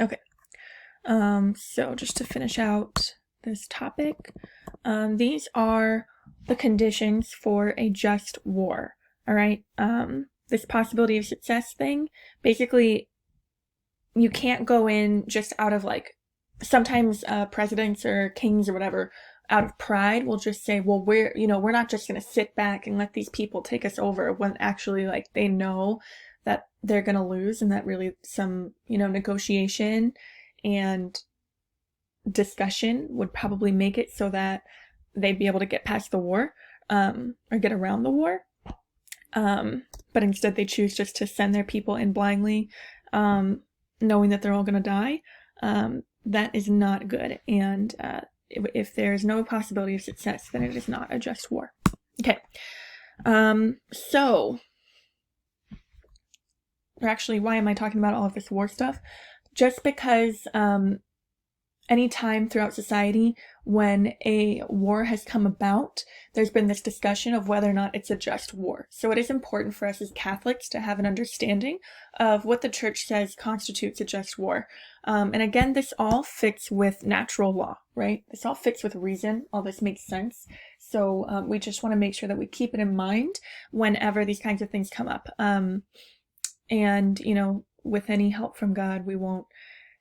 Okay. So just to finish out this topic, these are the conditions for a just war. All right. This possibility of success thing, basically, you can't go in just out of like, sometimes presidents or kings or whatever, out of pride, will just say, well, we're not just going to sit back and let these people take us over, when actually, like, they know that they're going to lose, and that really some, negotiation and discussion would probably make it so that they'd be able to get past the war, or get around the war. But instead they choose just to send their people in blindly, knowing that they're all going to die. That is not good. And if there's no possibility of success, then it is not a just war. Okay. So, or actually, why am I talking about all of this war stuff? Just because any time throughout society when a war has come about, there's been this discussion of whether or not it's a just war. So it is important for us as Catholics to have an understanding of what the church says constitutes a just war. And again, this all fits with natural law, right? This all fits with reason. All this makes sense. So we just want to make sure that we keep it in mind whenever these kinds of things come up. And, with any help from God, we won't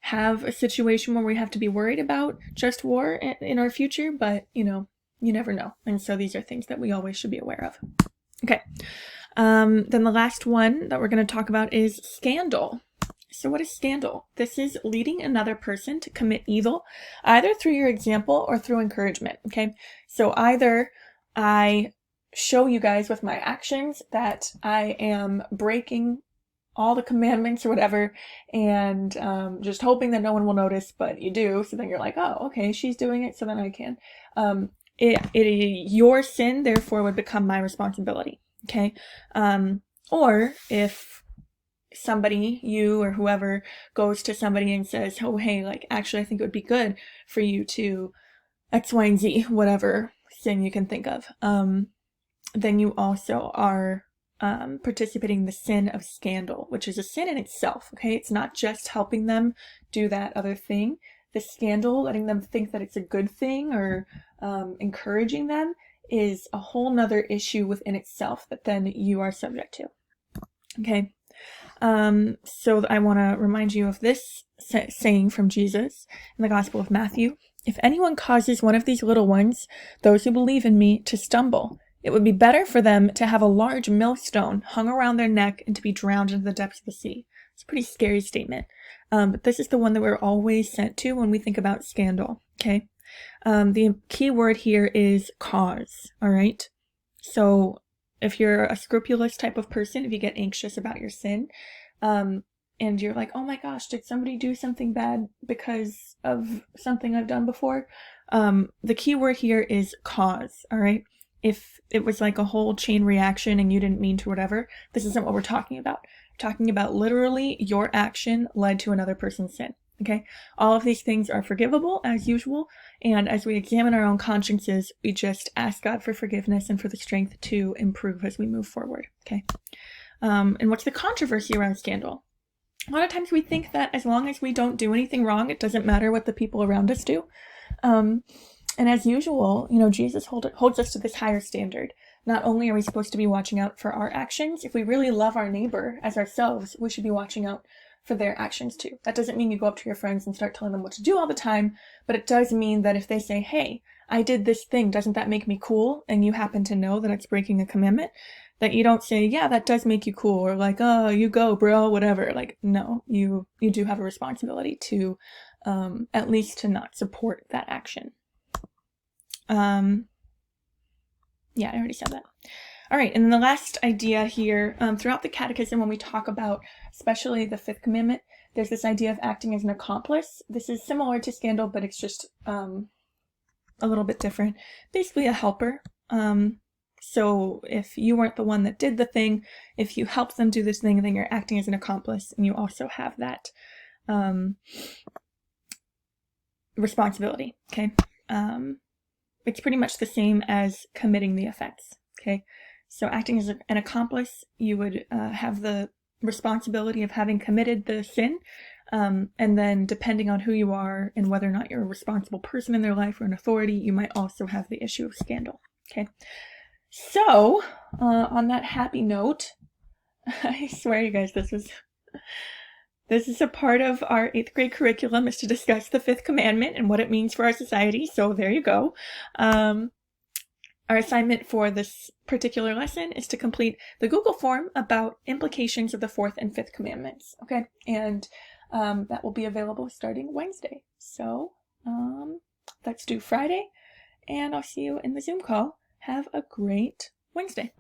have a situation where we have to be worried about just war in our future, but you never know. And so these are things that we always should be aware of. Okay. Then the last one that we're going to talk about is scandal. So what is scandal? This is leading another person to commit evil, either through your example or through encouragement. Okay. So either I show you guys with my actions that I am breaking all the commandments or whatever, and just hoping that no one will notice, but you do, so then you're like, oh, okay, she's doing it, so then I can. Your sin, therefore, would become my responsibility, okay? Or if somebody, you or whoever, goes to somebody and says, oh, hey, like, actually, I think it would be good for you to X, Y, and Z, whatever sin you can think of, then you also are participating in the sin of scandal, which is a sin in itself, okay? It's not just helping them do that other thing. The scandal, letting them think that it's a good thing or encouraging them, is a whole nother issue within itself that then you are subject to, okay? So I want to remind you of this saying from Jesus in the Gospel of Matthew. If anyone causes one of these little ones, those who believe in me, to stumble, it would be better for them to have a large millstone hung around their neck and to be drowned into the depths of the sea. It's a pretty scary statement. But this is the one that we're always sent to when we think about scandal, okay? The key word here is cause, all right? So if you're a scrupulous type of person, if you get anxious about your sin, and you're like, oh my gosh, did somebody do something bad because of something I've done before? The key word here is cause, all right? If it was like a whole chain reaction and you didn't mean to, whatever, this isn't what we're talking about. We're talking about literally your action led to another person's sin, okay? All of these things are forgivable as usual, and as we examine our own consciences, we just ask God for forgiveness and for the strength to improve as we move forward, okay? And what's the controversy around scandal? A lot of times we think that as long as we don't do anything wrong, it doesn't matter what the people around us do. And as usual, Jesus holds us to this higher standard. Not only are we supposed to be watching out for our actions, if we really love our neighbor as ourselves, we should be watching out for their actions too. That doesn't mean you go up to your friends and start telling them what to do all the time, but it does mean that if they say, hey, I did this thing, doesn't that make me cool? And you happen to know that it's breaking a commandment, that you don't say, yeah, that does make you cool, or like, oh, you go, bro, whatever. Like, no, you do have a responsibility to, at least to not support that action. Yeah, I already said that. All right, and then the last idea here, throughout the Catechism, when we talk about especially the fifth commandment, there's this idea of acting as an accomplice. This is similar to scandal, but it's just a little bit different. Basically a helper. So if you weren't the one that did the thing, if you helped them do this thing, then you're acting as an accomplice, and you also have that responsibility, okay? It's pretty much the same as committing the offense, okay? So acting as an accomplice, you would have the responsibility of having committed the sin, And then depending on who you are and whether or not you're a responsible person in their life or an authority, you might also have the issue of scandal. Okay. So, on that happy note, I swear you guys, this is a part of our 8th grade curriculum, is to discuss the 5th commandment and what it means for our society. So there you go. Our assignment for this particular lesson is to complete the Google form about implications of the 4th and 5th commandments. Okay. And that will be available starting Wednesday. So that's due Friday, and I'll see you in the Zoom call. Have a great Wednesday.